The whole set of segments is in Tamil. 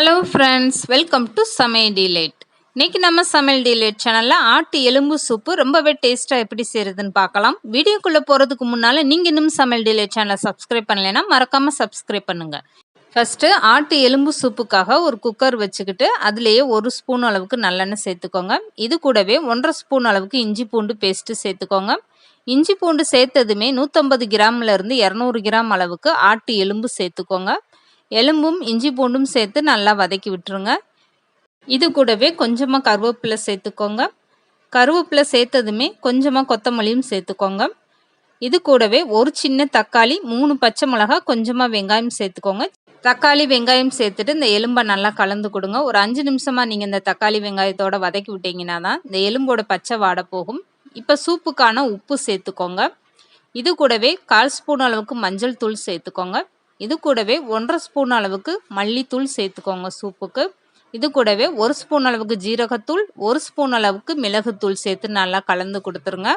ஹலோ ஃப்ரெண்ட்ஸ், வெல்கம் டு சமையல் டிலேட். இன்னைக்கு நம்ம சமையல் டிலேட் சேனலில் ஆட்டு எலும்பு சூப்பு ரொம்பவே டேஸ்ட்டாக எப்படி செய்கிறதுன்னு பார்க்கலாம். வீடியோக்குள்ளே போகிறதுக்கு முன்னால் நீங்கள் இன்னும் சமையல் டிலேட் சேனலை சப்ஸ்கிரைப் பண்ணலைன்னா மறக்காமல் சப்ஸ்கிரைப் பண்ணுங்கள். ஃபஸ்ட்டு ஆட்டு எலும்பு சூப்புக்காக ஒரு குக்கர் வச்சுக்கிட்டு அதுலேயே 1 ஸ்பூன் அளவுக்கு நல்லெண்ணெய் சேர்த்துக்கோங்க. இது கூடவே 1.5 ஸ்பூன் அளவுக்கு இஞ்சி பூண்டு பேஸ்ட்டு சேர்த்துக்கோங்க. இஞ்சி பூண்டு சேர்த்ததுமே 150 கிராம்லேருந்து 200 கிராம் அளவுக்கு ஆட்டு எலும்பு சேர்த்துக்கோங்க. எலும்பும் இஞ்சி பூண்டும் சேர்த்து நல்லா வதக்கி விட்டுருங்க. இது கூடவே கொஞ்சமாக கருவேப்பிலை சேர்த்துக்கோங்க. கருவேப்பிலை சேர்த்ததுமே கொஞ்சமாக கொத்தமல்லியும் சேர்த்துக்கோங்க. இது கூடவே ஒரு சின்ன தக்காளி, 3 பச்சை மிளகாய், கொஞ்சமாக வெங்காயம் சேர்த்துக்கோங்க. தக்காளி வெங்காயம் சேர்த்துட்டு இந்த எலும்பை நல்லா கலந்து கொடுங்க. ஒரு 5 நிமிஷமாக நீங்கள் இந்த தக்காளி வெங்காயத்தோட வதக்கி விட்டீங்கன்னா தான் இந்த எலும்போட பச்சை வாடை போகும். இப்போ சூப்புக்கான உப்பு சேர்த்துக்கோங்க. இது கூடவே 1/4 ஸ்பூன் அளவுக்கு மஞ்சள் தூள் சேர்த்துக்கோங்க. இது கூடவே 1.5 ஸ்பூன் அளவுக்கு மல்லித்தூள் சேர்த்துக்கோங்க சூப்புக்கு. இது கூடவே 1 ஸ்பூன் அளவுக்கு ஜீரகத்தூள், 1 ஸ்பூன் அளவுக்கு மிளகுத்தூள் சேர்த்து நல்லா கலந்து கொடுத்துருங்க.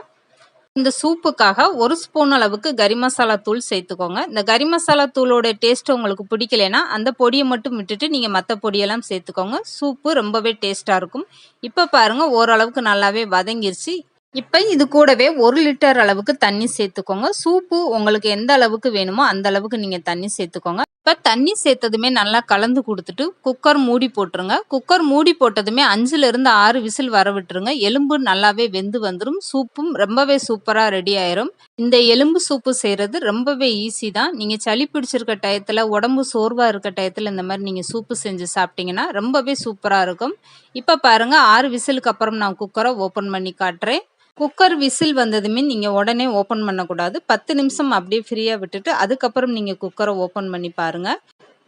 இந்த சூப்புக்காக 1 ஸ்பூன் அளவுக்கு கறி மசாலா தூள் சேர்த்துக்கோங்க. இந்த கறி மசாலா தூளோட டேஸ்ட் உங்களுக்கு பிடிக்கலைன்னா அந்த பொடியை மட்டும் விட்டுட்டு நீங்கள் மற்ற பொடியெல்லாம் சேர்த்துக்கோங்க. சூப்பு ரொம்பவே டேஸ்ட்டாக இருக்கும். இப்போ பாருங்கள், ஓரளவுக்கு நல்லாவே வதங்கிருச்சு. இப்போ இது கூடவே 1 லிட்டர் அளவுக்கு தண்ணி சேர்த்துக்கோங்க. சூப்பு உங்களுக்கு எந்த அளவுக்கு வேணுமோ அந்த அளவுக்கு நீங்கள் தண்ணி சேர்த்துக்கோங்க. இப்போ தண்ணி சேர்த்ததுமே நல்லா கலந்து கொடுத்துட்டு குக்கர் மூடி போட்டுருங்க. குக்கர் மூடி போட்டதுமே 5லிருந்து 6 விசில் வர விட்டுருங்க. எலும்பு நல்லாவே வெந்து வந்துடும். சூப்பும் ரொம்பவே சூப்பராக ரெடி ஆயிரும். இந்த எலும்பு சூப்பு செய்கிறது ரொம்பவே ஈஸி தான். நீங்கள் சளி பிடிச்சிருக்க டயத்தில், உடம்பு சோர்வாக இருக்க டயத்தில் இந்த மாதிரி நீங்கள் சூப்பு செஞ்சு சாப்பிட்டீங்கன்னா ரொம்பவே சூப்பராக இருக்கும். இப்போ பாருங்கள், 6 விசிலுக்கு அப்புறம் நான் குக்கரை ஓப்பன் பண்ணி காட்டுறேன். குக்கர் விசில் வந்ததுமே நீங்கள் உடனே ஓப்பன் பண்ணக்கூடாது. 10 நிமிஷம் அப்படியே ஃப்ரீயாக விட்டுட்டு அதுக்கப்புறம் நீங்கள் குக்கரை ஓப்பன் பண்ணி பாருங்கள்.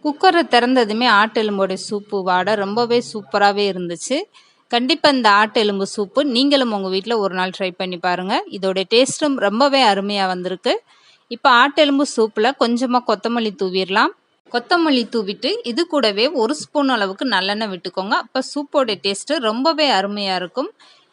குக்கரை திறந்ததுமே ஆட்டு எலும்போடைய சூப்பு வாடை ரொம்பவே சூப்பராகவே இருந்துச்சு. கண்டிப்பாக இந்த ஆட்டு எலும்பு சூப்பு நீங்களும் உங்கள் வீட்டில் ஒரு நாள் ட்ரை பண்ணி பாருங்கள். இதோடைய டேஸ்ட்டும் ரொம்பவே அருமையாக வந்திருக்கு. இப்போ ஆட்டு எலும்பு சூப்பில் கொஞ்சமாக கொத்தமல்லி தூவிடலாம். கொத்தமல்லி தூவிட்டு இது கூடவே 1 ஸ்பூன் அளவுக்கு நல்லெண்ணெய் விட்டுக்கோங்க. அப்போ சூப்போடைய டேஸ்ட்டு ரொம்பவே அருமையாக இருக்கும்.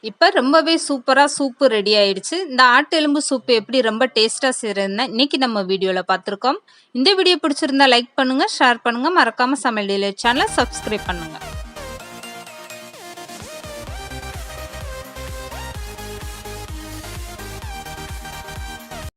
இப்போ ரொம்பவே சூப்பராக சூப்பு ரெடி ஆயிடுச்சு. இந்த ஆட்டு எலும்பு சூப்பு எப்படி ரொம்ப டேஸ்ட்டாக செய்கிறதுன்னு இன்னைக்கு நம்ம வீடியோவில் பார்த்துருக்கோம். இந்த வீடியோ பிடிச்சிருந்தா லைக் பண்ணுங்கள், ஷேர் பண்ணுங்கள், மறக்காமல் சமையல் டிலேட் சேனலை சப்ஸ்கிரைப் பண்ணுங்கள்.